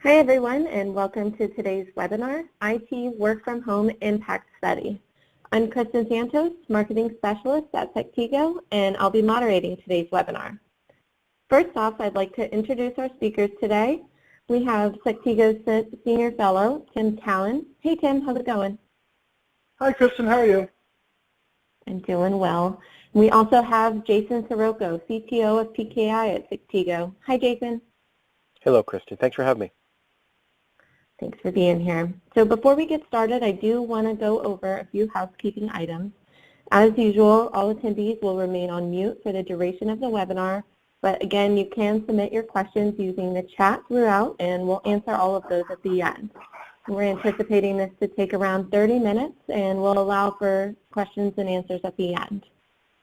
Hi everyone, and welcome to today's webinar, IT Work From Home Impact Study. I'm Kristen Santos, Marketing Specialist at Sectigo, and I'll be moderating today's webinar. First off, I'd like to introduce our speakers today. We have Sectigo's Senior Fellow, Tim Callan. Hey Tim, how's it going? Hi Kristen, how are you? I'm doing well. We also have Jason Soroko, CTO of PKI at Sectigo. Hi Jason. Hello Kristen, thanks for having me. Thanks for being here. So before we get started, I do want to go over a few housekeeping items. As usual, all attendees will remain on mute for the duration of the webinar, but again, you can submit your questions using the chat throughout, and we'll answer all of those at the end. We're anticipating this to take around 30 minutes, and we'll allow for questions and answers at the end.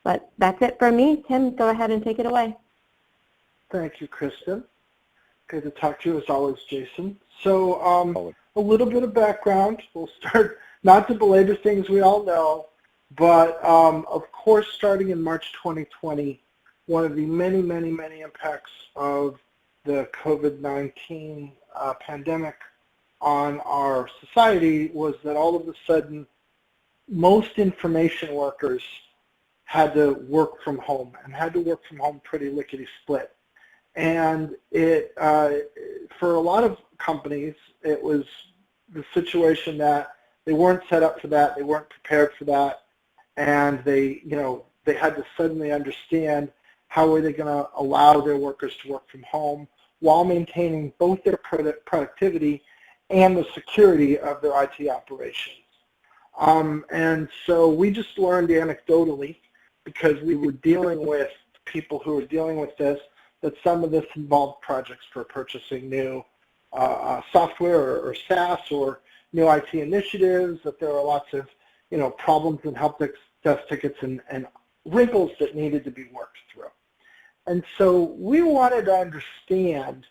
But that's it for me. Tim, go ahead and take it away. Thank you, Kristen. Good to talk to you as always, Jason. So a little bit of background. We'll start, not to belabor things we all know, but of course starting in March 2020, one of the many impacts of the COVID-19 pandemic on our society was that all of a sudden most information workers had to work from home and had to work from home pretty lickety-split. And it, for a lot of companies, it was the situation that they weren't set up for that, they weren't prepared for that, and they had to suddenly understand how were they going to allow their workers to work from home while maintaining both their productivity and the security of their IT operations. And so we just learned anecdotally, because we were dealing with people who were dealing with this, that some of this involved projects for purchasing new software or SaaS or new IT initiatives, that there were lots of problems and help desk tickets and wrinkles that needed to be worked through. And so we wanted to understand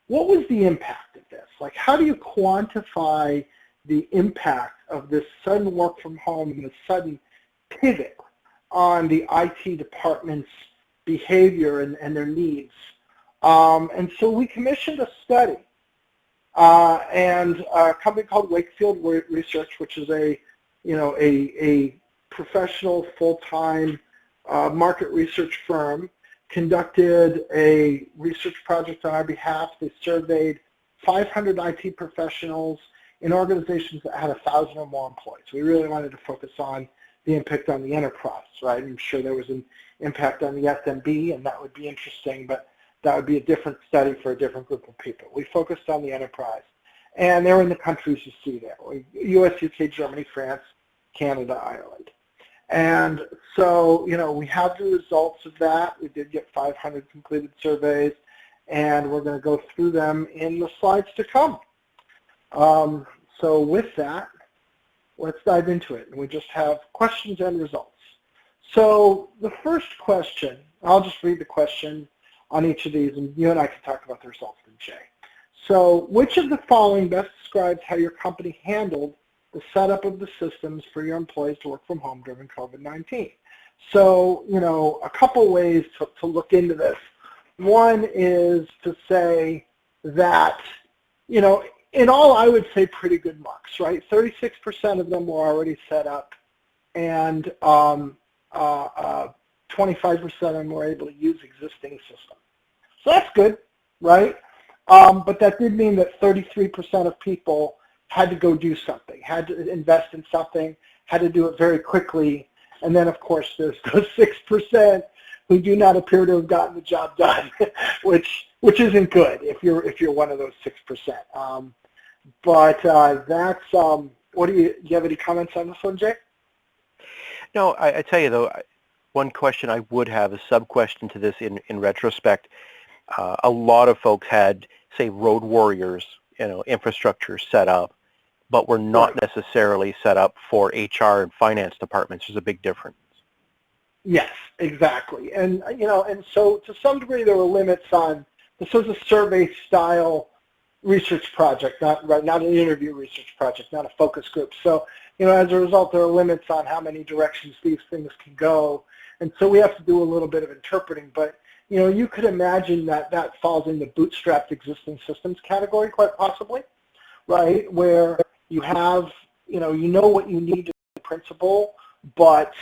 what was the impact of this? Like, how do you quantify the impact of this sudden work from home and the sudden pivot on the IT department's behavior and their needs? And so we commissioned a study, and a company called Wakefield Research, which is a professional full-time market research firm, conducted a research project on our behalf. They surveyed 500 IT professionals in organizations that had 1,000 or more employees. We really wanted to focus on the impact on the enterprise, right? I'm sure there was an impact on the SMB, and that would be interesting, but that would be a different study for a different group of people. We focused on the enterprise, and they're in the countries you see there: US, UK, Germany, France, Canada, Ireland. And so, we have the results of that. We did get 500 completed surveys, and we're going to go through them in the slides to come. So with that, let's dive into it. And we just have questions and results. So the first question, I'll just read the question on each of these, and you and I can talk about the results then, Jay. So which of the following best describes how your company handled the setup of the systems for your employees to work from home during COVID-19? So, a couple ways to look into this. One is to say that, in all, I would say pretty good marks, right? 36% of them were already set up, and 25% of them were able to use existing systems. So that's good, right? But that did mean that 33% of people had to go do something, had to invest in something, had to do it very quickly. And then, of course, there's those 6% who do not appear to have gotten the job done, which isn't good if you're one of those 6%. But that's what do you have any comments on this one, Jay? No, I tell you though, one question I would have, a sub-question to this in retrospect. A lot of folks had, say, road warriors, infrastructure set up, but were not necessarily set up for HR and finance departments. There's a big difference. Yes, exactly. And and so to some degree there were limits on, this was a survey style research project, not an interview research project, not a focus group. So, as a result, there are limits on how many directions these things can go. And so we have to do a little bit of interpreting. But, you could imagine that falls in the bootstrapped existing systems category quite possibly, right? Where you have, you know what you need to do in principle, but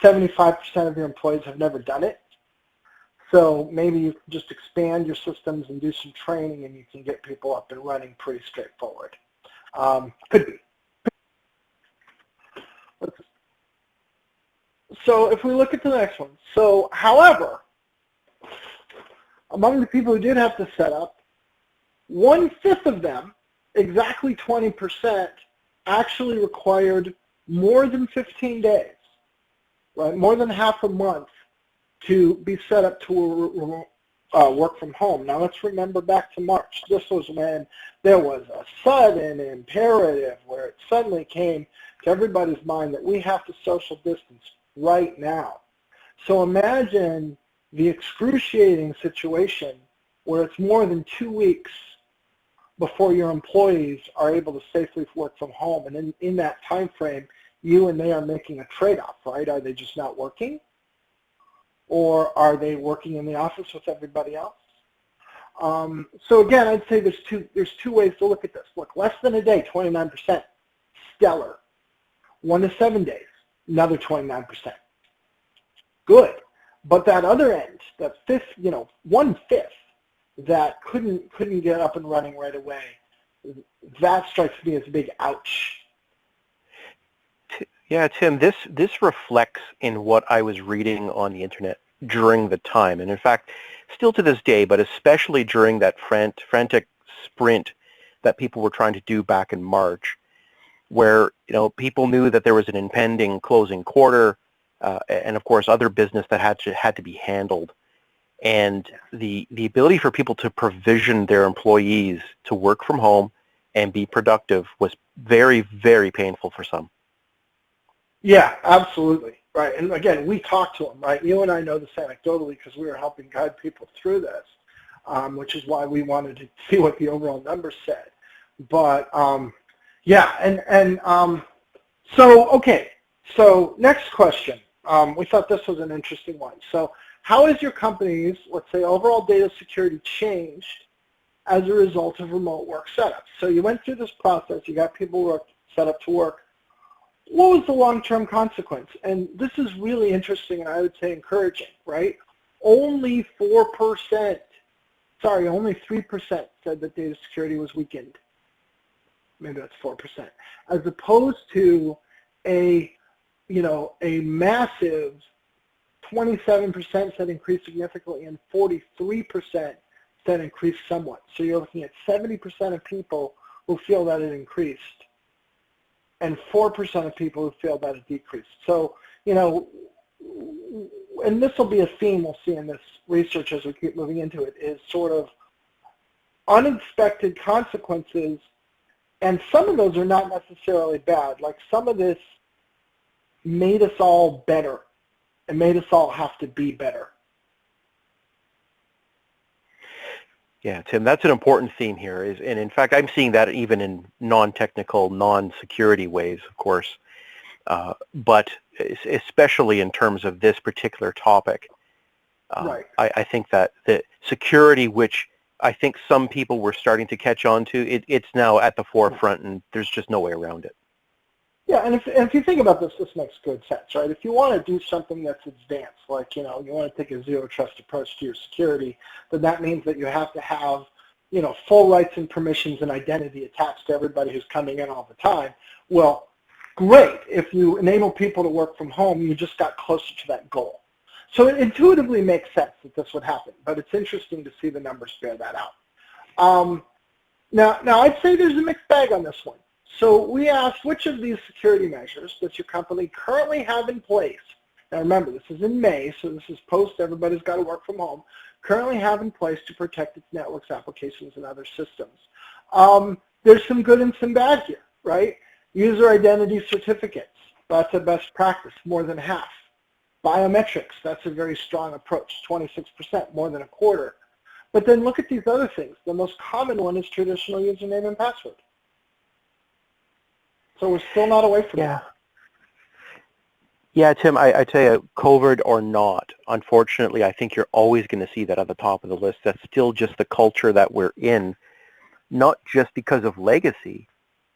75% of your employees have never done it. So maybe you can just expand your systems and do some training and you can get people up and running pretty straightforward. Could be. So if we look at the next one, so however, among the people who did have to set up, 1/5 of them, exactly 20%, actually required more than 15 days, right? More than half a month to be set up to work from home. Now let's remember back to March. This was when there was a sudden imperative where it suddenly came to everybody's mind that we have to social distance right now. So imagine the excruciating situation where it's more than 2 weeks before your employees are able to safely work from home. And in that time frame, you and they are making a trade-off, right? Are they just not working? Or are they working in the office with everybody else? So again, I'd say there's two ways to look at this. Look, less than a day, 29%, stellar. 1 to 7 days, another 29%. Good. But that other end, that 1/5 that couldn't get up and running right away, that strikes me as a big ouch. Yeah, Tim, this reflects in what I was reading on the internet during the time, and in fact, still to this day, but especially during that frantic sprint that people were trying to do back in March, where people knew that there was an impending closing quarter, and of course other business that had to be handled, and the ability for people to provision their employees to work from home and be productive was very, very painful for some. Yeah, absolutely. Right. And again, we talked to them, right? You and I know this anecdotally because we were helping guide people through this, which is why we wanted to see what the overall numbers said. But so next question. We thought this was an interesting one. So how has your company's, let's say, overall data security changed as a result of remote work setups? So you went through this process, you got people set up to work. What was the long-term consequence? And this is really interesting and I would say encouraging, right? Only 3% said that data security was weakened. Maybe that's 4%. As opposed to a massive 27% said increased significantly and 43% said increased somewhat. So you're looking at 70% of people who feel that it increased and 4% of people who feel that it decreased. So, and this will be a theme we'll see in this research as we keep moving into it, is sort of unexpected consequences, and some of those are not necessarily bad. Like some of this made us all better and made us all have to be better. Yeah, Tim, that's an important theme here. And in fact, I'm seeing that even in non-technical, non-security ways, of course, but especially in terms of this particular topic. Right. I think that the security, which I think some people were starting to catch on to, it's now at the forefront, and there's just no way around it. Yeah, and if you think about this, this makes good sense, right? If you want to do something that's advanced, like, you want to take a zero trust approach to your security, then that means that you have to have, full rights and permissions and identity attached to everybody who's coming in all the time. Well, great. If you enable people to work from home, you just got closer to that goal. So it intuitively makes sense that this would happen, but it's interesting to see the numbers bear that out. Now I'd say there's a mixed bag on this one. So we asked, which of these security measures does your company currently have in place? Now remember, this is in May, so this is post everybody's got to work from home. Currently have in place to protect its networks, applications, and other systems. There's some good and some bad here, right? User identity certificates, that's a best practice, more than half. Biometrics, that's a very strong approach, 26%, more than a quarter. But then look at these other things. The most common one is traditional username and password. So we're still not away from that. Yeah, Tim, I tell you, COVID or not, unfortunately, I think you're always going to see that at the top of the list. That's still just the culture that we're in, not just because of legacy,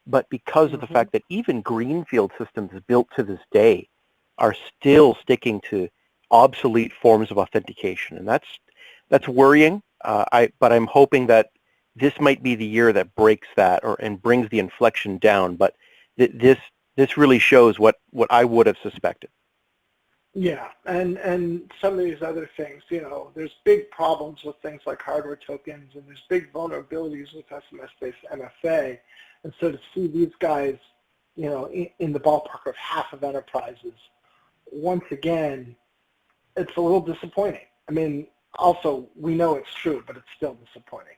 but because of the fact that even greenfield systems built to this day are still sticking to obsolete forms of authentication, and that's worrying. But I'm hoping that this might be the year that breaks that and brings the inflection down. But this really shows what I would have suspected. Yeah, and some of these other things, there's big problems with things like hardware tokens, and there's big vulnerabilities with SMS-based MFA. And so to see these guys, in the ballpark of half of enterprises, once again, it's a little disappointing. I mean, also, we know it's true, but it's still disappointing.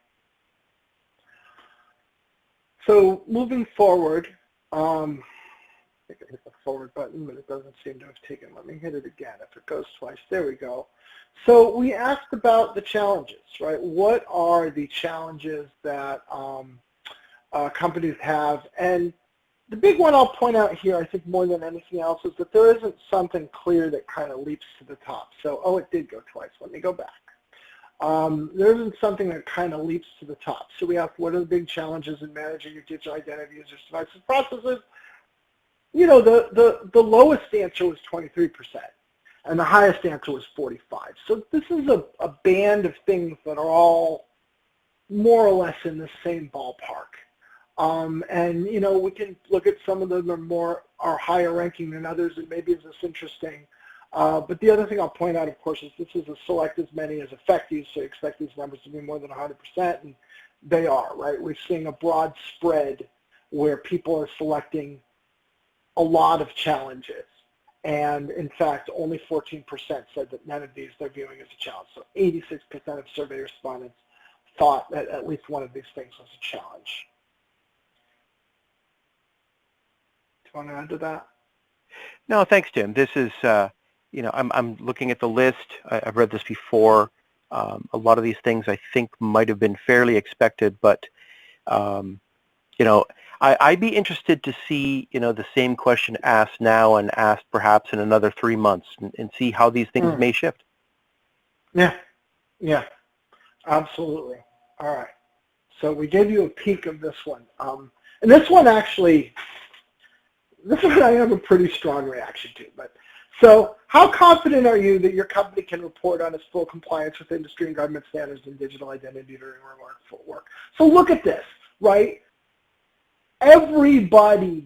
So moving forward, I think I hit the forward button, but it doesn't seem to have taken. Let me hit it again. If it goes twice, there we go. So we asked about the challenges, right? What are the challenges that companies have? And the big one I'll point out here, I think more than anything else, is that there isn't something clear that kind of leaps to the top. So, it did go twice. Let me go back. There isn't something that kind of leaps to the top. So we asked, what are the big challenges in managing your digital identity, users, devices, processes? The lowest answer was 23%, and the highest answer was 45%. So this is a band of things that are all more or less in the same ballpark. And we can look at some of them are higher ranking than others, and maybe it's this interesting. But the other thing I'll point out, of course, is this is a select as many as effective, so you expect these numbers to be more than 100%, and they are, right? We're seeing a broad spread where people are selecting a lot of challenges. And in fact, only 14% said that none of these they're viewing as a challenge. So 86% of survey respondents thought that at least one of these things was a challenge. Do you want to add to that? No, thanks, Tim. This is, I'm looking at the list. I've read this before. A lot of these things I think might have been fairly expected, but, I'd be interested to see, the same question asked now and asked perhaps in another 3 months and see how these things may shift. Yeah, absolutely. All right. So we gave you a peek of this one. And this one actually, I have a pretty strong reaction to. So how confident are you that your company can report on its full compliance with industry and government standards in digital identity during remote work? So look at this, right? Everybody,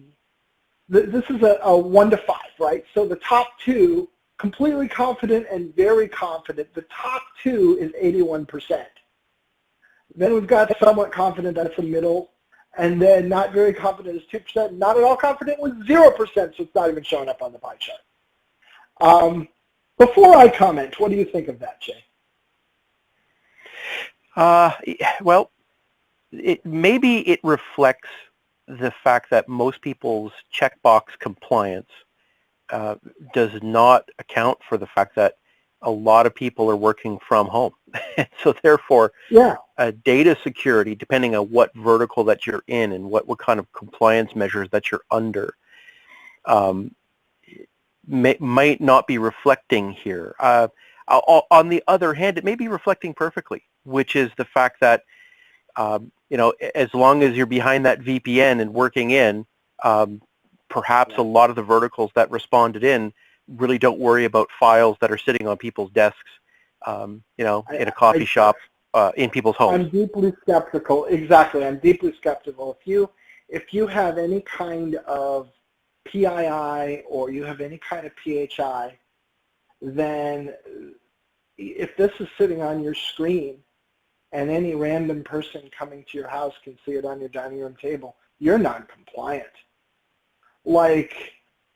this is a 1 to 5, right? So the top two, completely confident and very confident. The top two is 81%. Then we've got somewhat confident, that's the middle. And then not very confident is 2%. Not at all confident was 0%, so it's not even showing up on the pie chart. Before I comment, what do you think of that, Jay? Well, maybe it reflects the fact that most people's checkbox compliance does not account for the fact that a lot of people are working from home. So therefore, data security, depending on what vertical that you're in and what kind of compliance measures that you're under, might not be reflecting here. On the other hand, it may be reflecting perfectly, which is the fact that as long as you're behind that VPN and working in, perhaps a lot of the verticals that responded in really don't worry about files that are sitting on people's desks, in a coffee shop, in people's homes. I'm deeply skeptical. Exactly, I'm deeply skeptical. If you have any kind of PII or you have any kind of PHI, then if this is sitting on your screen and any random person coming to your house can see it on your dining room table, you're non-compliant.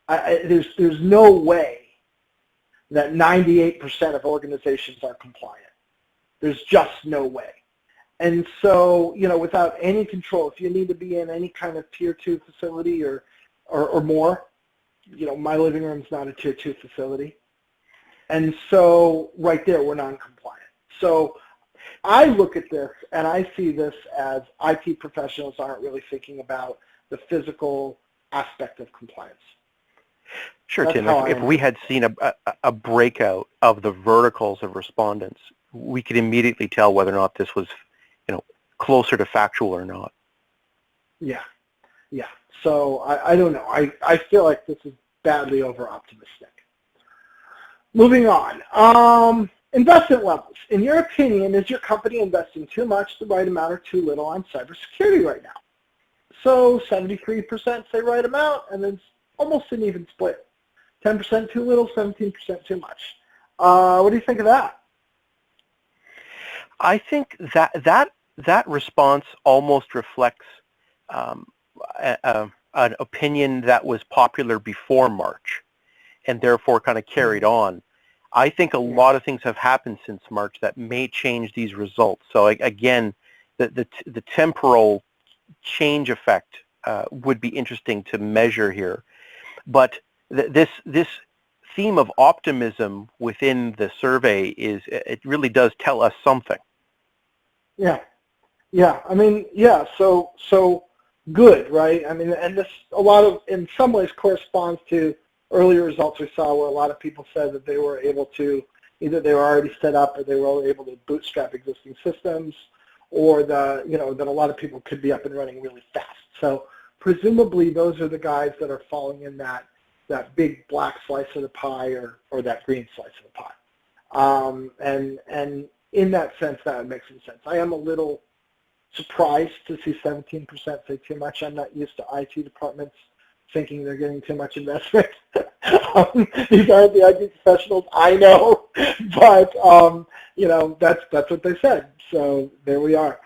There's no way that 98% of organizations are compliant. There's just no way. And so, without any control, if you need to be in any kind of tier 2 facility or more, my living room's not a tier 2 facility. And so right there, we're non-compliant. So I look at this and I see this as IT professionals aren't really thinking about the physical aspect of compliance. Sure, That's Tim. how If we had seen a breakout of the verticals of respondents, we could immediately tell whether or not this was, closer to factual or not. Yeah, yeah. So I don't know. I feel like this is badly over-optimistic. Moving on. Investment levels. In your opinion, is your company investing too much, the right amount, or too little on cybersecurity right now? So 73% say right amount, and then almost an even split. 10% too little, 17% too much. What do you think of that? I think that response almost reflects an opinion that was popular before March, and therefore kind of carried on. I think a lot of things have happened since March that may change these results. So again, the temporal change effect would be interesting to measure here. But this theme of optimism within the survey it really does tell us something. Yeah. I mean, yeah. So good, right? I mean, and this in some ways corresponds to earlier results we saw where a lot of people said that they were able to, either they were already set up or they were able to bootstrap existing systems, or that a lot of people could be up and running really fast. So presumably those are the guys that are falling in that big black slice of the pie or that green slice of the pie. And in that sense, that would make some sense. I am a little surprised to see 17% say too much. I'm not used to IT departments thinking they're getting too much investment. These aren't the IT professionals, I know, but that's what they said. So there we are.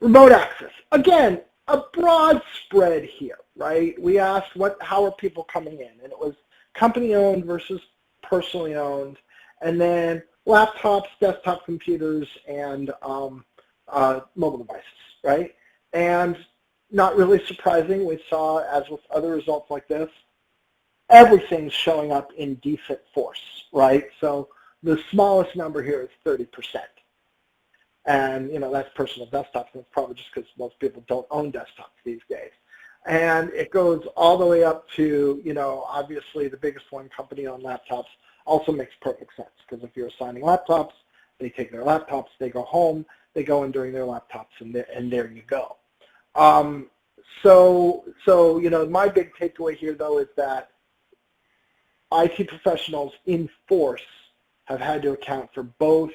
Remote access. Again, a broad spread here, right? We asked how are people coming in, and it was company-owned versus personally owned, and then laptops, desktop computers, and mobile devices, right? And not really surprising, we saw, as with other results like this, everything's showing up in decent force, right? So the smallest number here is 30%. And, that's personal desktops, and it's probably just because most people don't own desktops these days. And it goes all the way up to, obviously the biggest one, company-owned laptops, also makes perfect sense, because if you're assigning laptops, they take their laptops, they go home, they go in during their laptops, and there you go. My big takeaway here, though, is that IT professionals in force have had to account for both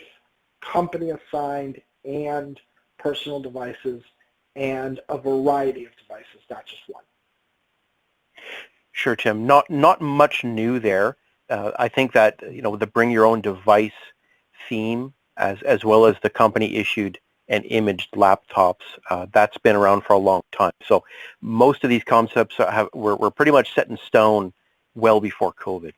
company-assigned and personal devices, and a variety of devices, not just one. Sure, Tim. Not much new there. I think that the bring your own device theme, as well as the company-issued and imaged laptops, that's been around for a long time. So most of these concepts were pretty much set in stone well before COVID.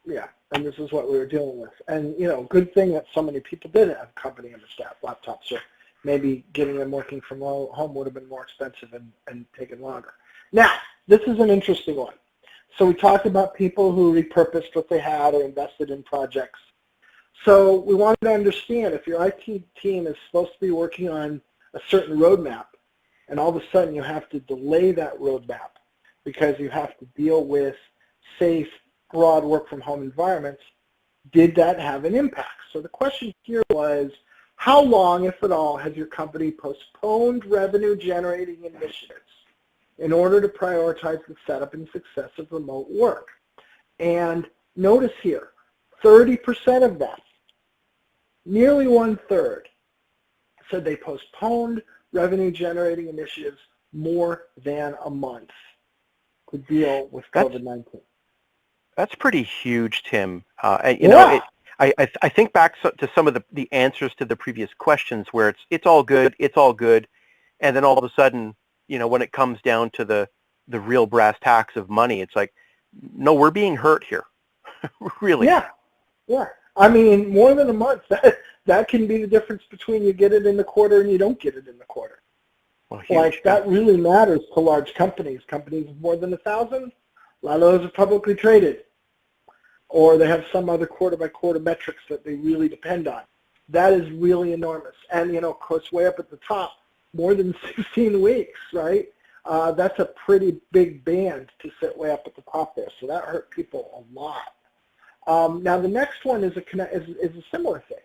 Yeah, and this is what we were dealing with. And, good thing that so many people did have company and staff laptops, or maybe getting them working from home would have been more expensive and taken longer. Now, this is an interesting one. So we talked about people who repurposed what they had or invested in projects. So we wanted to understand, if your IT team is supposed to be working on a certain roadmap, and all of a sudden you have to delay that roadmap because you have to deal with safe, broad work-from-home environments, did that have an impact? So the question here was, how long, if at all, has your company postponed revenue-generating initiatives in order to prioritize the setup and success of remote work? And notice here, 30% of them, nearly one-third, said they postponed revenue-generating initiatives more than a month to deal with COVID-19. That's pretty huge, Tim. I think back to some of the answers to the previous questions where it's all good, and then all of a sudden, when it comes down to the real brass tacks of money, it's like, no, we're being hurt here. Really. Yeah. I mean, more than a month, that can be the difference between you get it in the quarter and you don't get it in the quarter. Well, that really matters to large companies. Companies of more than 1,000, a lot of those are publicly traded, or they have some other quarter-by-quarter metrics that they really depend on. That is really enormous. And, of course, way up at the top, more than 16 weeks, right? That's a pretty big band to sit way up at the top there, so that hurt people a lot. Now the next one is a similar thing.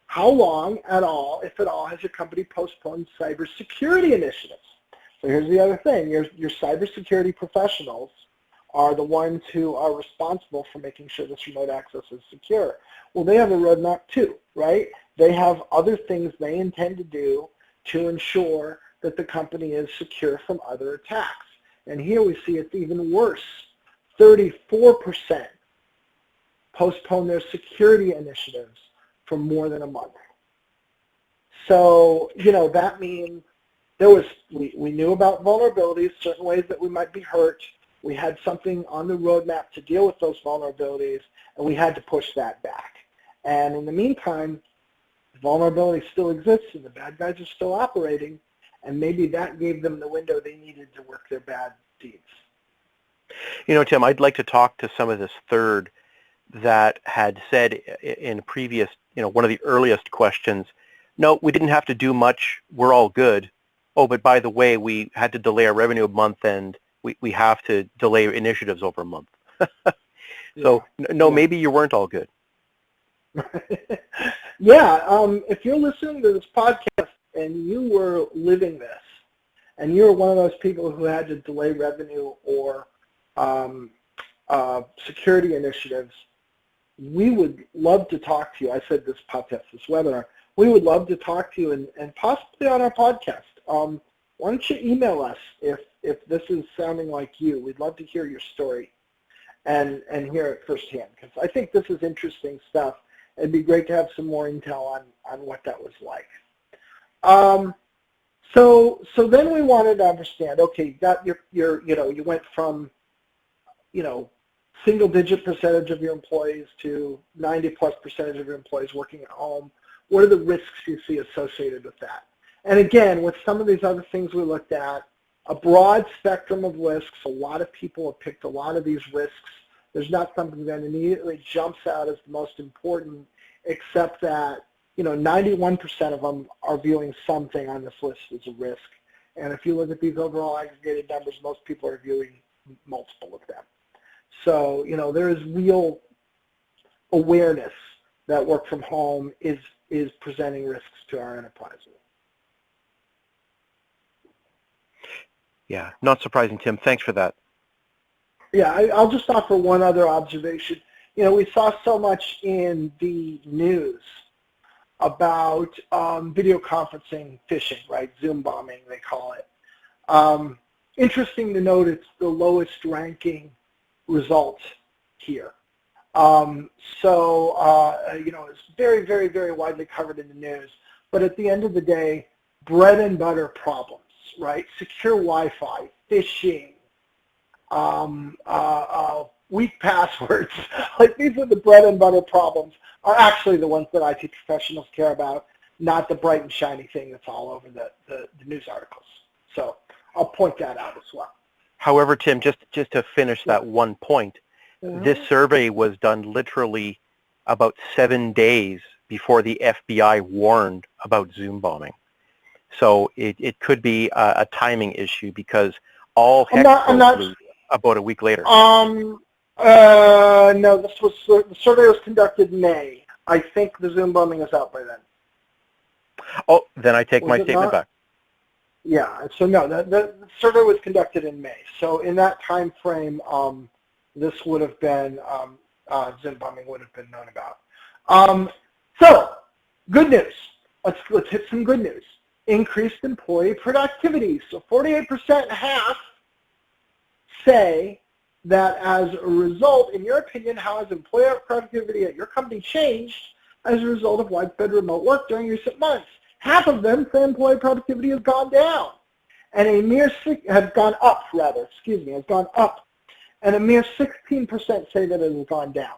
How long at all, if at all, has your company postponed cybersecurity initiatives? So here's the other thing. Your cybersecurity professionals are the ones who are responsible for making sure this remote access is secure. Well, they have a roadmap too, right? They have other things they intend to do to ensure that the company is secure from other attacks. And here we see it's even worse. 34% postpone their security initiatives for more than a month. So, that means we knew about vulnerabilities, certain ways that we might be hurt. We had something on the roadmap to deal with those vulnerabilities, and we had to push that back. And in the meantime, vulnerability still exists, and the bad guys are still operating, and maybe that gave them the window they needed to work their bad deeds. Tim, I'd like to talk to some of this third that had said in previous, one of the earliest questions, no, we didn't have to do much, we're all good. Oh, but by the way, we had to delay our revenue a month, and we have to delay initiatives over a month. So, maybe you weren't all good. Yeah, if you're listening to this podcast and you were living this, and you're one of those people who had to delay revenue or security initiatives, we would love to talk to you. I said this podcast, this webinar. We would love to talk to you and possibly on our podcast. Why don't you email us if this is sounding like you? We'd love to hear your story and hear it firsthand, because I think this is interesting stuff. It'd be great to have some more intel on what that was like. So then we wanted to understand. Okay, you got you went from single-digit percentage of your employees to 90+% of your employees working at home. What are the risks you see associated with that? And again, with some of these other things we looked at, a broad spectrum of risks. A lot of people have picked a lot of these risks. There's not something that immediately jumps out as the most important, except that 91% of them are viewing something on this list as a risk. And if you look at these overall aggregated numbers, most people are viewing multiple of them. So, there is real awareness that work from home is presenting risks to our enterprises. Yeah, not surprising, Tim. Thanks for that. Yeah, I'll just offer one other observation. We saw so much in the news about video conferencing phishing, right? Zoom bombing, they call it. Interesting to note it's the lowest ranking result here. It's very, very, very widely covered in the news. But at the end of the day, bread and butter problems, right? Secure Wi-Fi, phishing, weak passwords. Like, these are the bread and butter problems, are actually the ones that IT professionals care about, not the bright and shiny thing that's all over the news articles. So I'll point that out as well. However, Tim, just to finish that one point, this survey was done literally about 7 days before the FBI warned about Zoom bombing. So it could be a timing issue, because all heck broke loose about a week later. No, the survey was conducted in May. I think the Zoom bombing is out by then. Oh, then I take my statement back. Yeah, so no, the survey was conducted in May. So in that time frame, this would have been, Zoom bombing would have been known about. So, good news. Let's hit some good news. Increased employee productivity. So 48%, half, say that as a result, in your opinion, how has employee productivity at your company changed as a result of widespread remote work during recent months? Half of them say employee productivity has gone down, and has gone up. And a mere 16% say that it has gone down.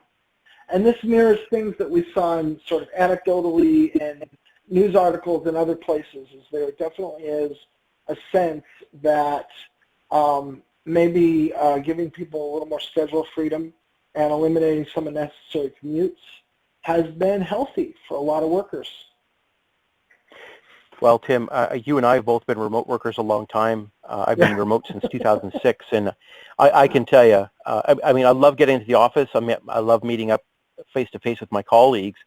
And this mirrors things that we saw in sort of anecdotally in news articles and other places, is there definitely is a sense that maybe giving people a little more schedule freedom and eliminating some unnecessary commutes has been healthy for a lot of workers. Well, Tim, you and I have both been remote workers a long time. I've been remote since 2006, and I can tell you, I mean, I love getting into the office. I love meeting up face-to-face with my colleagues,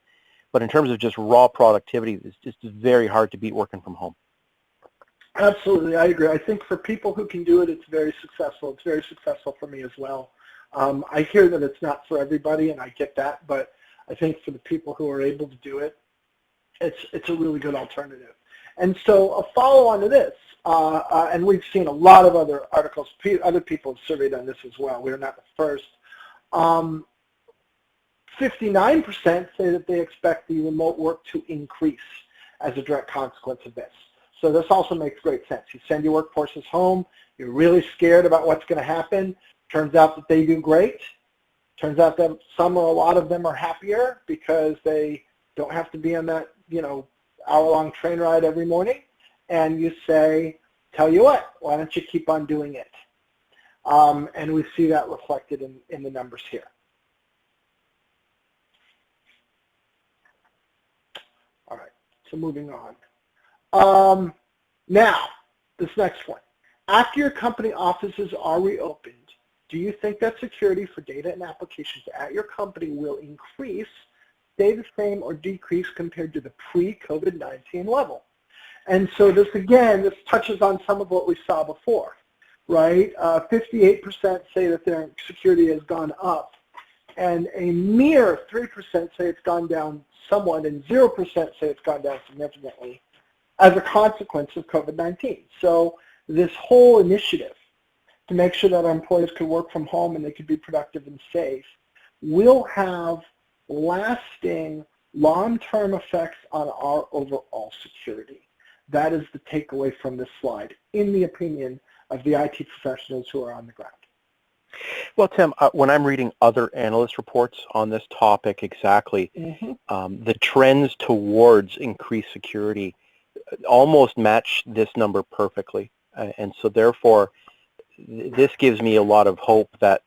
but in terms of just raw productivity, it's just very hard to beat working from home. Absolutely, I agree. I think for people who can do it, it's very successful. It's very successful for me as well. I hear that it's not for everybody, and I get that, but I think for the people who are able to do it, it's a really good alternative. And so a follow-on to this, and we've seen a lot of other articles, other people have surveyed on this as well. We're not the first. 59% say that they expect the remote work to increase as a direct consequence of this. So this also makes great sense. You send your workforces home, you're really scared about what's going to happen. Turns out that they do great. Turns out that some or a lot of them are happier because they don't have to be on that, hour-long train ride every morning. And you say, tell you what, why don't you keep on doing it? And we see that reflected in the numbers here. All right, so moving on. Now, this next one. After your company offices are reopened, do you think that security for data and applications at your company will increase, stay the same, or decrease compared to the pre-COVID-19 level? And so this, again, this touches on some of what we saw before, right? 58% say that their security has gone up, and a mere 3% say it's gone down somewhat, and 0% say it's gone down significantly as a consequence of COVID-19. So this whole initiative to make sure that our employees could work from home and they could be productive and safe will have lasting long-term effects on our overall security. That is the takeaway from this slide, in the opinion of the IT professionals who are on the ground. Well, Tim, when I'm reading other analyst reports on this topic exactly, the trends towards increased security almost match this number perfectly. And so therefore, this gives me a lot of hope that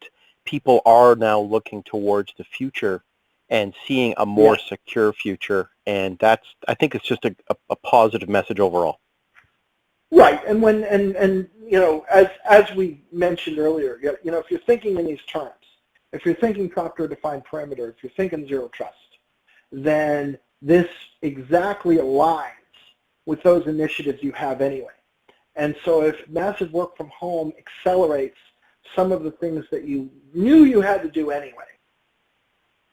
people are now looking towards the future and seeing a more secure future. And that's, I think it's just a positive message overall. Right, and when as we mentioned earlier, if you're thinking in these terms, if you're thinking software-defined perimeter, if you're thinking zero trust, then this exactly aligns with those initiatives you have anyway. And so if massive work from home accelerates some of the things that you knew you had to do anyway,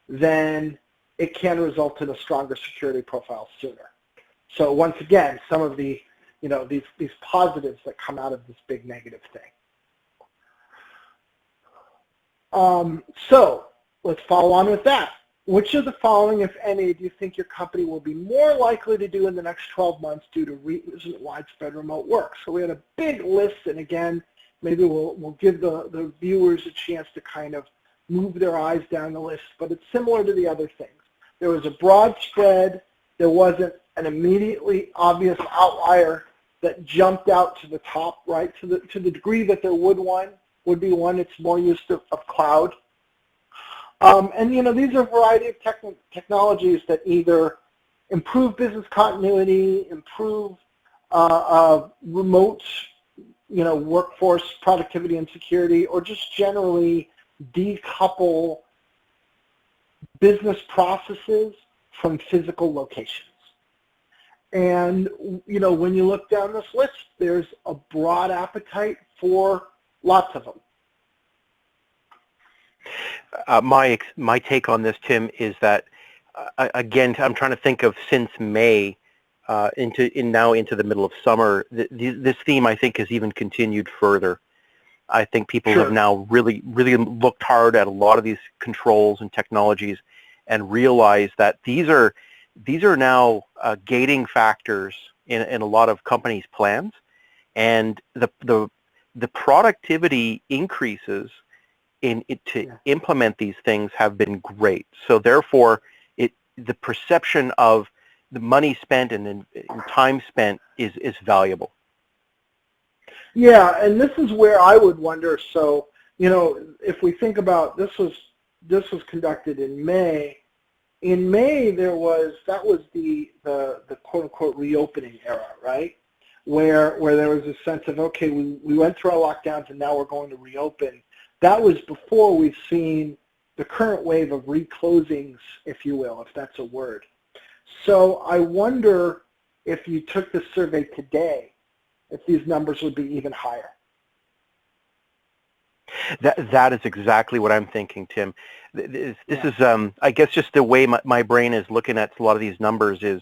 then it can result in a stronger security profile sooner. So once again, some of the these positives that come out of this big negative thing. So let's follow on with that. Which of the following, if any, do you think your company will be more likely to do in the next 12 months due to recent widespread remote work? So we had a big list, and again, maybe we'll give the viewers a chance to kind of move their eyes down the list, but it's similar to the other things. There was a broad spread. There wasn't an immediately obvious outlier that jumped out to the top, right? To the degree that there would be one, it's more use of cloud. And these are a variety of technologies that either improve business continuity, improve remote, workforce productivity and security, or just generally decouple business processes from physical locations. And, when you look down this list, there's a broad appetite for lots of them. My take on this, Tim, is that, again, I'm trying to think of since May into the middle of summer, this theme, I think, has even continued further. I think people have now really looked hard at a lot of these controls and technologies and realized that these are now gating factors in a lot of companies' plans, and the productivity increases to implement these things have been great. So therefore, the perception of the money spent and time spent is valuable. Yeah, and this is where I would wonder. So if we think about this was conducted in May. In May, that was the quote unquote reopening era, right? Where there was a sense of, okay, we went through our lockdowns and now we're going to reopen. That was before we've seen the current wave of reclosings, if you will, if that's a word. So I wonder if you took the survey today, if these numbers would be even higher. That is exactly what I'm thinking, Tim. This is, I guess, just the way my brain is looking at a lot of these numbers is,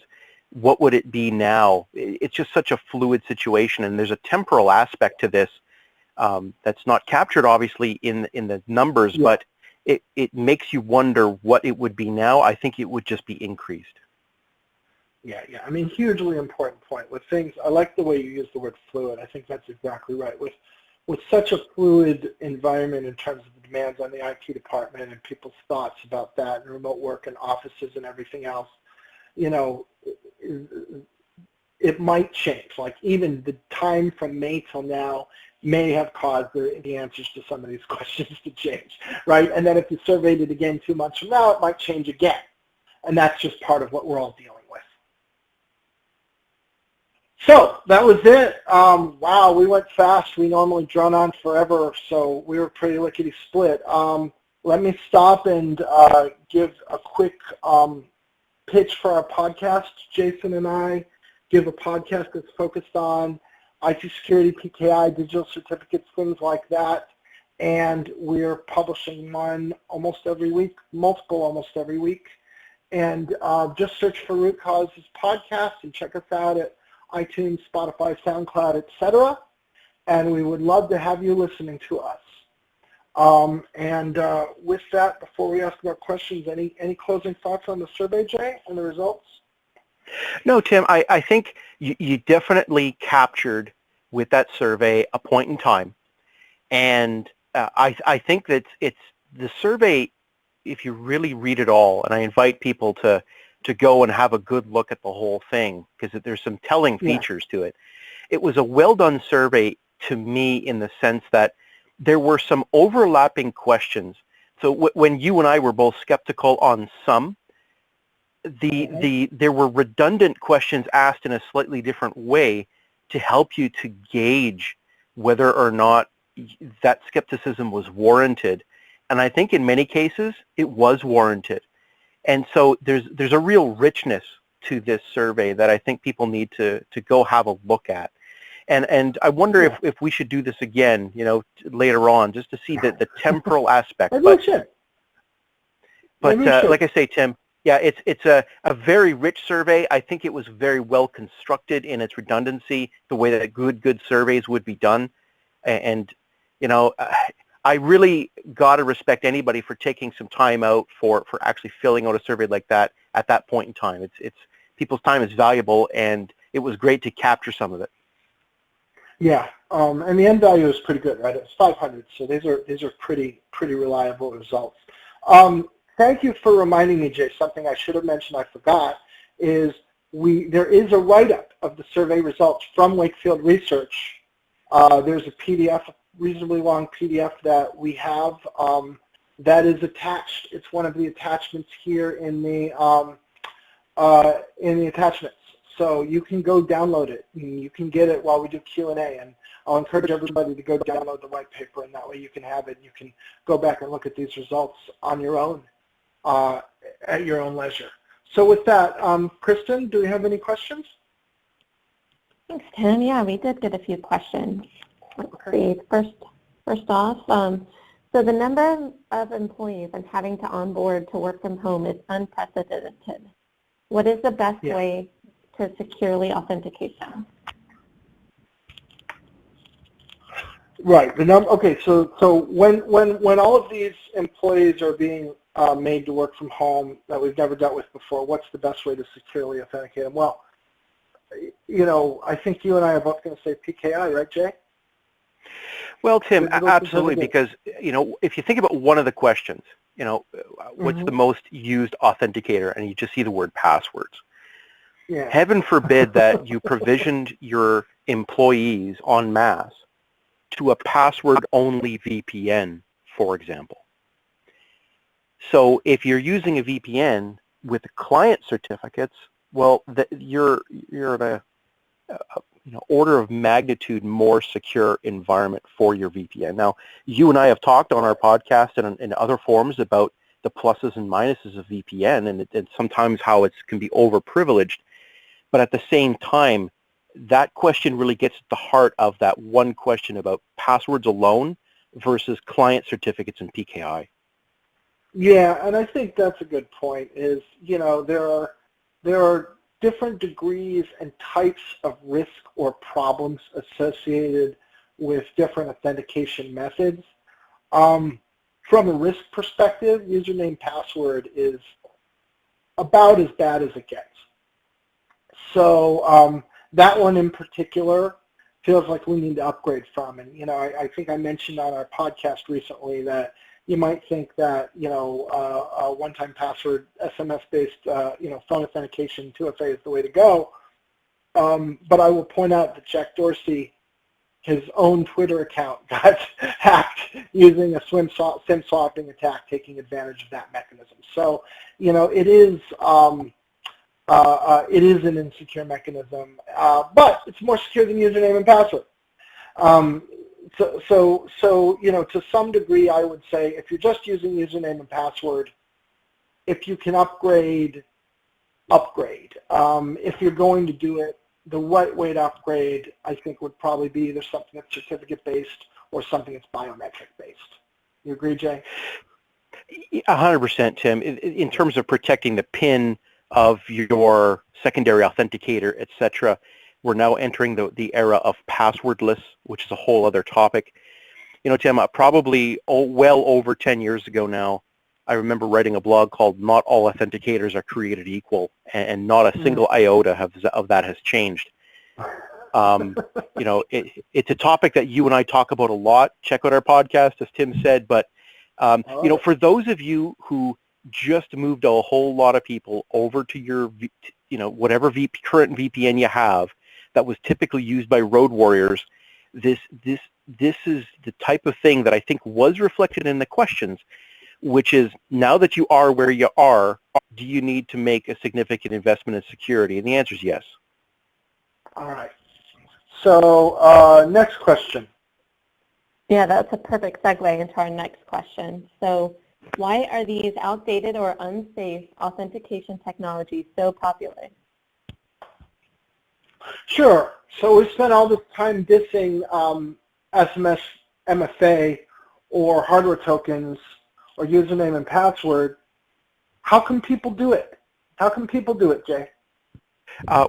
what would it be now? It's just such a fluid situation, and there's a temporal aspect to this that's not captured, obviously, in the numbers, but it makes you wonder what it would be now. I think it would just be increased. Yeah. I mean, hugely important point. With things, I like the way you use the word fluid. I think that's exactly right. With such a fluid environment in terms of the demands on the IT department and people's thoughts about that and remote work and offices and everything else, you know, it might change. Like even the time from May till now may have caused the answers to some of these questions to change, right? And then if you surveyed it again 2 months from now, it might change again. And that's just part of what we're all dealing with. So that was it. Wow, we went fast. We normally drone on forever, so we were pretty lickety split. Let me stop and give a quick pitch for our podcast. Jason and I give a podcast that's focused on IT security, PKI, digital certificates, things like that. And we're publishing one almost every week, multiple almost every week. And just search for Root Causes Podcast and check us out at iTunes, Spotify, SoundCloud, etc. And we would love to have you listening to us. With that, before we ask about questions, any closing thoughts on the survey, Jay, and the results? No, Tim, I think you definitely captured with that survey a point in time. And I think that it's the survey, if you really read it all, and I invite people to go and have a good look at the whole thing, because there's some telling features to it. It was a well-done survey to me in the sense that there were some overlapping questions. So when you and I were both skeptical on some, there were redundant questions asked in a slightly different way to help you to gauge whether or not that skepticism was warranted. And I think in many cases it was warranted. And so there's a real richness to this survey that I think people need to go have a look at. And I wonder if we should do this again, later on, just to see the temporal aspect. Maybe we should. But like I say, Tim, it's a very rich survey. I think it was very well constructed in its redundancy, the way that good surveys would be done. And I really got to respect anybody for taking some time out for actually filling out a survey like that at that point in time. It's people's time is valuable, and it was great to capture some of it. Yeah, and the end value is pretty good, right? It's 500, so these are pretty reliable results. Thank you for reminding me, Jay. Something I should have mentioned I forgot is there is a write-up of the survey results from Wakefield Research. There's a PDF, reasonably long PDF that we have that is attached. It's one of the attachments here in the attachments. So you can go download it. You can get it while we do Q&A, and I'll encourage everybody to go download the white paper, and that way you can have it. You can go back and look at these results on your own at your own leisure. So with that, Kristen, do we have any questions? Thanks, Tim. Yeah, we did get a few questions. Let's see. First off, so the number of employees I'm having to onboard to work from home is unprecedented. What is the best way to securely authentication? Right. The number. Okay. So when all of these employees are being made to work from home that we've never dealt with before, what's the best way to securely authenticate them? Well, I think you and I are both going to say PKI, right, Jay? Well, Tim, absolutely, because if you think about one of the questions, what's the most used authenticator, and you just see the word passwords. Yeah. Heaven forbid that you provisioned your employees en masse to a password-only VPN, for example. So if you're using a VPN, with client certificates, well, you're in a order of magnitude more secure environment for your VPN. Now, you and I have talked on our podcast and in other forums about the pluses and minuses of VPN and sometimes how it can be overprivileged. But at the same time, that question really gets at the heart of that one question about passwords alone versus client certificates and PKI. Yeah, and I think that's a good point. Is there are different degrees and types of risk or problems associated with different authentication methods. From a risk perspective, username password is about as bad as it gets. So that one in particular feels like we need to upgrade from. And I think I mentioned on our podcast recently that you might think that a one-time password, SMS-based phone authentication 2FA is the way to go. But I will point out that Jack Dorsey, his own Twitter account got hacked using a SIM swapping attack, taking advantage of that mechanism. So it is an insecure mechanism, but it's more secure than username and password. So to some degree, I would say if you're just using username and password, if you can upgrade. If you're going to do it, the right way to upgrade, I think, would probably be either something that's certificate-based or something that's biometric-based. You agree, Jay? 100%, Tim. In terms of protecting the PIN of your secondary authenticator, etc., we're now entering the era of passwordless, which is a whole other topic. Tim, probably well over 10 years ago now, I remember writing a blog called "Not All Authenticators Are Created Equal," and not a single iota of that has changed. It's a topic that you and I talk about a lot. Check out our podcast, as Tim said. But for those of you who just moved a whole lot of people over to your, whatever current VPN you have that was typically used by road warriors, this is the type of thing that I think was reflected in the questions, which is, now that you are where you are, do you need to make a significant investment in security? And the answer is yes. All right. So next question. Yeah, that's a perfect segue into our next question. So why are these outdated or unsafe authentication technologies so popular? Sure. So we spent all this time dissing SMS, MFA, or hardware tokens, or username and password. How can people do it? Jay?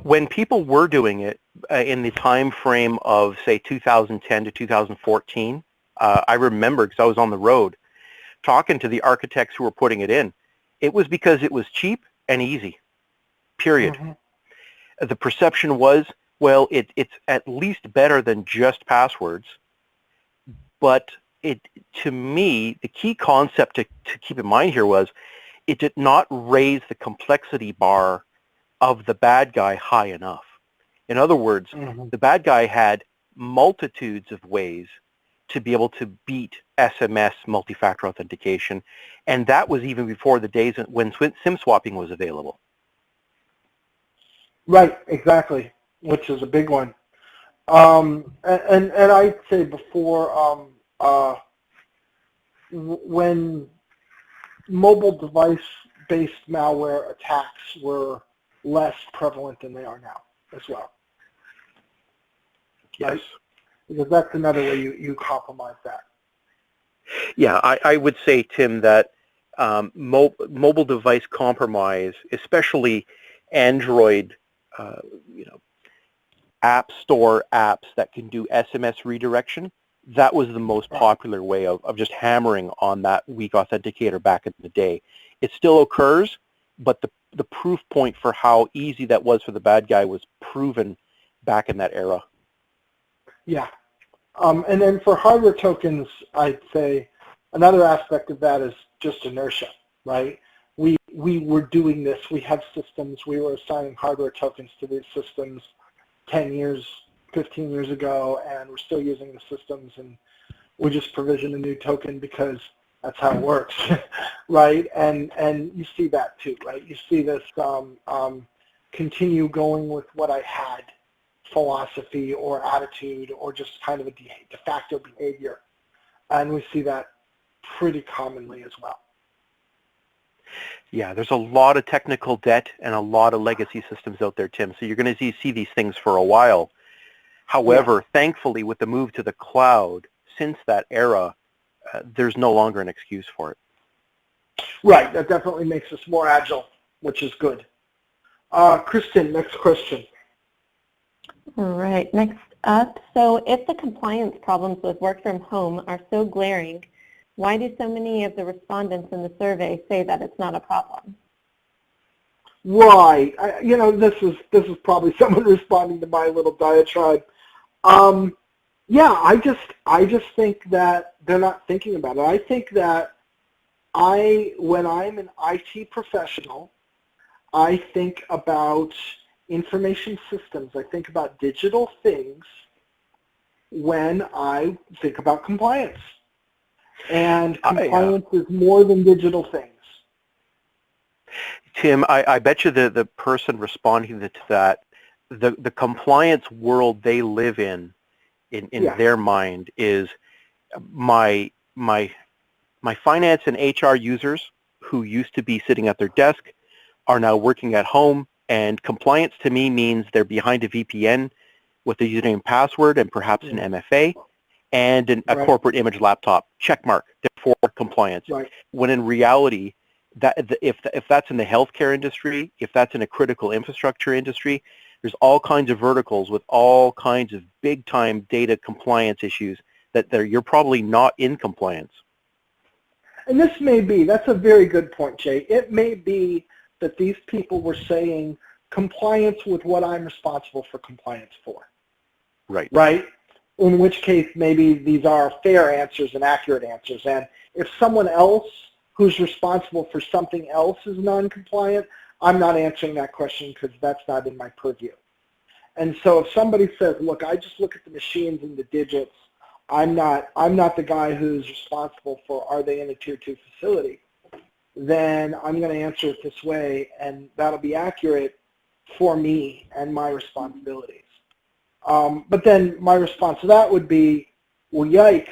When people were doing it in the time frame of, say, 2010 to 2014, I remember, because I was on the road, talking to the architects who were putting it in. It was because it was cheap and easy, period. Mm-hmm. The perception was, well, it's at least better than just passwords, but to me, the key concept to keep in mind here was it did not raise the complexity bar of the bad guy high enough. In other words, the bad guy had multitudes of ways to be able to beat SMS multi-factor authentication, and that was even before the days when SIM swapping was available. Right, exactly, which is a big one. And I'd say before, when mobile device-based malware attacks were less prevalent than they are now as well. Yes. Right? Because that's another way you compromise that. Yeah, I would say, Tim, that mobile device compromise, especially Android, app store apps that can do SMS redirection, that was the most popular way of just hammering on that weak authenticator back in the day. It still occurs, but the proof point for how easy that was for the bad guy was proven back in that era. Yeah. And then for hardware tokens, I'd say another aspect of that is just inertia, right? We were doing this. We have systems. We were assigning hardware tokens to these systems 10 years, 15 years ago, and we're still using the systems, and we just provision a new token because That's how it works, right? And you see that too, right? You see this continue going with what I had philosophy or attitude or just kind of a de facto behavior. And we see that pretty commonly as well. Yeah, there's a lot of technical debt and a lot of legacy systems out there, Tim. So you're going to see these things for a while. However, thankfully, with the move to the cloud, since that era, there's no longer an excuse for it. Right. That definitely makes us more agile, which is good. Kristen, next question. All right, next up. So if the compliance problems with work from home are so glaring, why do so many of the respondents in the survey say that it's not a problem? Right. You know, this is probably someone responding to my little diatribe. Yeah, I just think that they're not thinking about it. I think that when I'm an IT professional, I think about information systems. I think about digital things when I think about compliance. And compliance is more than digital things. Tim, I bet you the person responding to that, the compliance world they live in their mind is my finance and HR users who used to be sitting at their desk are now working at home, and compliance to me means they're behind a VPN with a username and password and perhaps an MFA and a corporate image laptop. Check mark, therefore compliance. Right. When in reality, that if that's in the healthcare industry, if that's in a critical infrastructure industry, there's all kinds of verticals with all kinds of big-time data compliance issues that you're probably not in compliance. And this may be, that's a very good point, Jay. It may be that these people were saying compliance with what I'm responsible for compliance for. Right. Right? In which case, maybe these are fair answers and accurate answers. And if someone else who's responsible for something else is non-compliant, I'm not answering that question because that's not in my purview. And so if somebody says, look, I just look at the machines and the digits, I'm not the guy who's responsible for are they in a tier 2 facility, then I'm going to answer it this way, and that'll be accurate for me and my responsibilities. But then my response to that would be, well, yikes,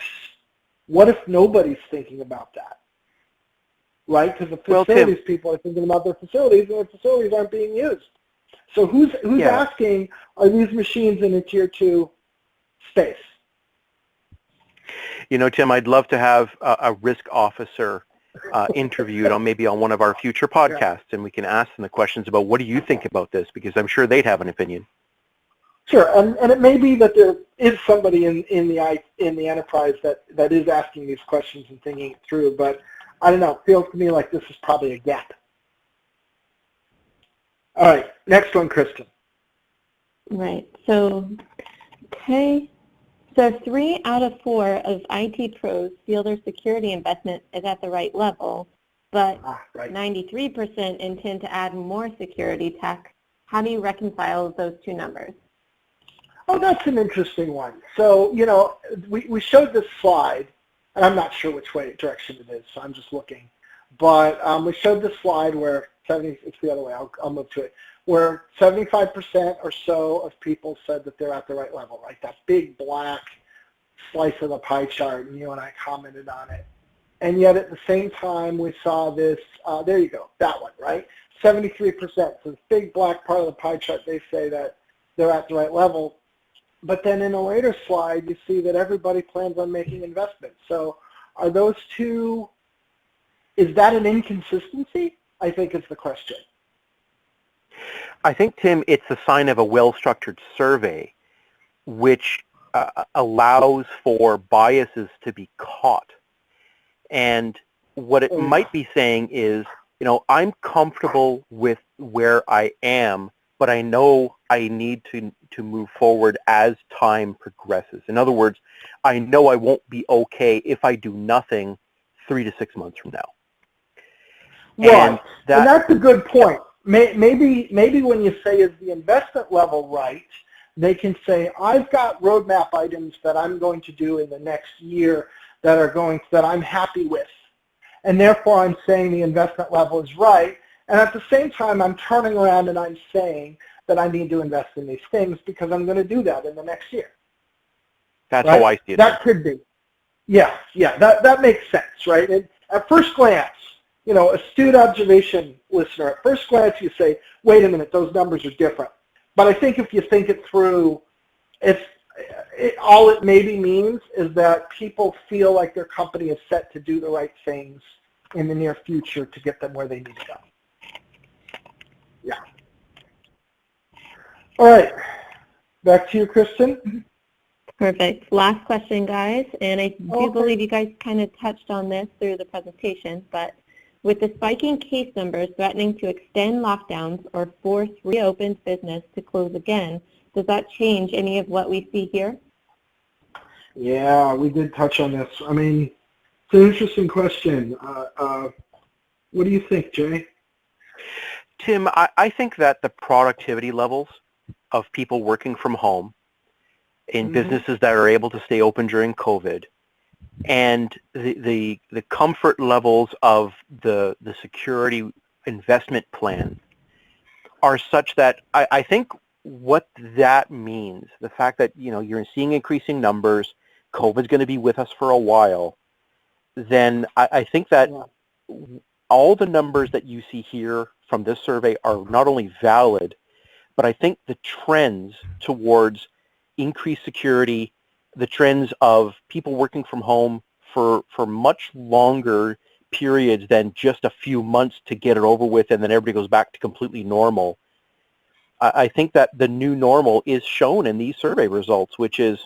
what if nobody's thinking about that? Right? Because the facilities people are thinking about their facilities, and their facilities aren't being used. So who's asking, are these machines in a tier 2 space? You know, Tim, I'd love to have a risk officer interviewed on maybe on one of our future podcasts, and we can ask them the questions about what do you think about this, because I'm sure they'd have an opinion. Sure, and it may be that there is somebody in the enterprise that is asking these questions and thinking it through, but I don't know, it feels to me like this is probably a gap. All right, next one, Kristen. Right, so, okay. So 3 out of 4 of IT pros feel their security investment is at the right level, but 93% intend to add more security tech. How do you reconcile those two numbers? Oh, that's an interesting one. So, you know, we showed this slide, and I'm not sure which direction it is, so I'm just looking. But we showed this slide where it's the other way, I'll move to it, where 75% or so of people said that they're at the right level, right? That big black slice of the pie chart, and you and I commented on it. And yet at the same time, we saw this, there you go, that one, right? 73%, so this big black part of the pie chart, they say that they're at the right level. But then in a later slide, you see that everybody plans on making investments. So are those two, is that an inconsistency? I think is the question. I think, Tim, it's a sign of a well-structured survey which allows for biases to be caught. And what it might be saying is, you know, I'm comfortable with where I am, but I know I need to move forward as time progresses. In other words, I know I won't be okay if I do nothing 3 to 6 months from now. Right, and that's a good point. Maybe when you say is the investment level right, they can say, I've got roadmap items that I'm going to do in the next year that I'm happy with. and therefore I'm saying the investment level is right. And at the same time, I'm turning around and I'm saying that I need to invest in these things because I'm going to do that in the next year. That's Right? how I see it. That could be. Yeah, that makes sense, right? And at first glance, astute observation listener, at first glance you say, wait a minute, those numbers are different. But I think if you think it through, all it maybe means is that people feel like their company is set to do the right things in the near future to get them where they need to go. Yeah. All right. Back to you, Kristen. Perfect. Last question, guys, and I do believe you guys kind of touched on this through the presentation, but with the spiking case numbers threatening to extend lockdowns or force reopened business to close again, does that change any of what we see here? Yeah, we did touch on this. I mean, it's an interesting question. What do you think, Jay? Tim, I think that the productivity levels of people working from home in businesses that are able to stay open during COVID and the comfort levels of the security investment plan are such that I think what that means, the fact that you're seeing increasing numbers, COVID's going to be with us for a while, then I think that all the numbers that you see here from this survey are not only valid, but I think the trends towards increased security, the trends of people working from home for much longer periods than just a few months to get it over with and then everybody goes back to completely normal. I think that the new normal is shown in these survey results, which is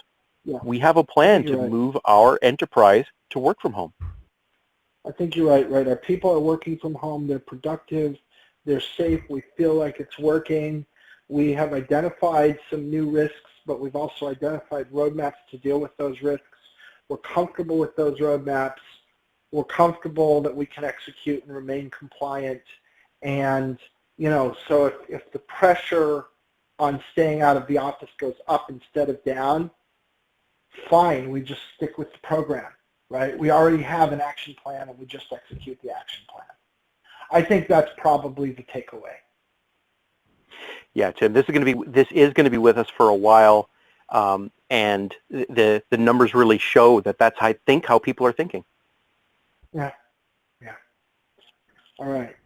we have a plan to move our enterprise to work from home. I think you're right. Our people are working from home. They're productive. They're safe. We feel like it's working. We have identified some new risks, but we've also identified roadmaps to deal with those risks. We're comfortable with those roadmaps. We're comfortable that we can execute and remain compliant. And, so if the pressure on staying out of the office goes up instead of down, fine, we just stick with the program, right? We already have an action plan and we just execute the action plan. I think that's probably the takeaway. Yeah, Tim, this is going to be with us for a while, and the numbers really show that that's how people are thinking. Yeah. All right,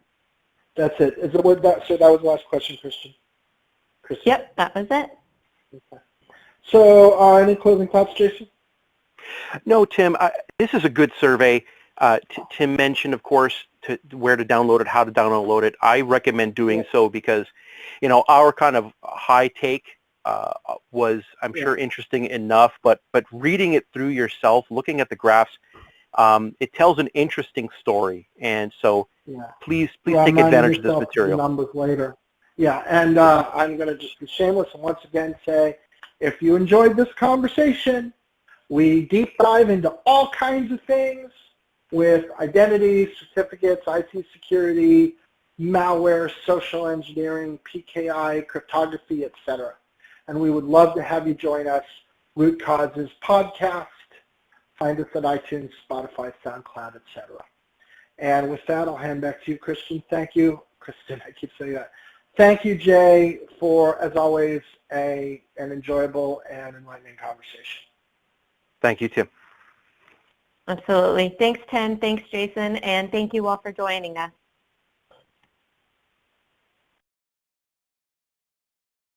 that's it. So that was the last question, Kristen. Yep, that was it. Okay. So, any closing thoughts, Jason? No, Tim. This is a good survey. Tim mentioned, of course, where to download it, how to download it. I recommend doing so because, our kind of high take was, I'm sure, interesting enough, but reading it through yourself, looking at the graphs, it tells an interesting story. And so please take advantage of this material. Numbers later. Yeah, and I'm going to just be shameless and once again say, if you enjoyed this conversation, we deep dive into all kinds of things with identity, certificates, IT security, malware, social engineering, PKI, cryptography, etc. And we would love to have you join us. Root Causes Podcast. Find us at iTunes, Spotify, SoundCloud, etc. And with that, I'll hand back to you, Kristen. Thank you. Kristen, I keep saying that. Thank you, Jay, for, as always, an enjoyable and enlightening conversation. Thank you, Tim. Absolutely. Thanks, Tim. Thanks, Jason. And thank you all for joining us.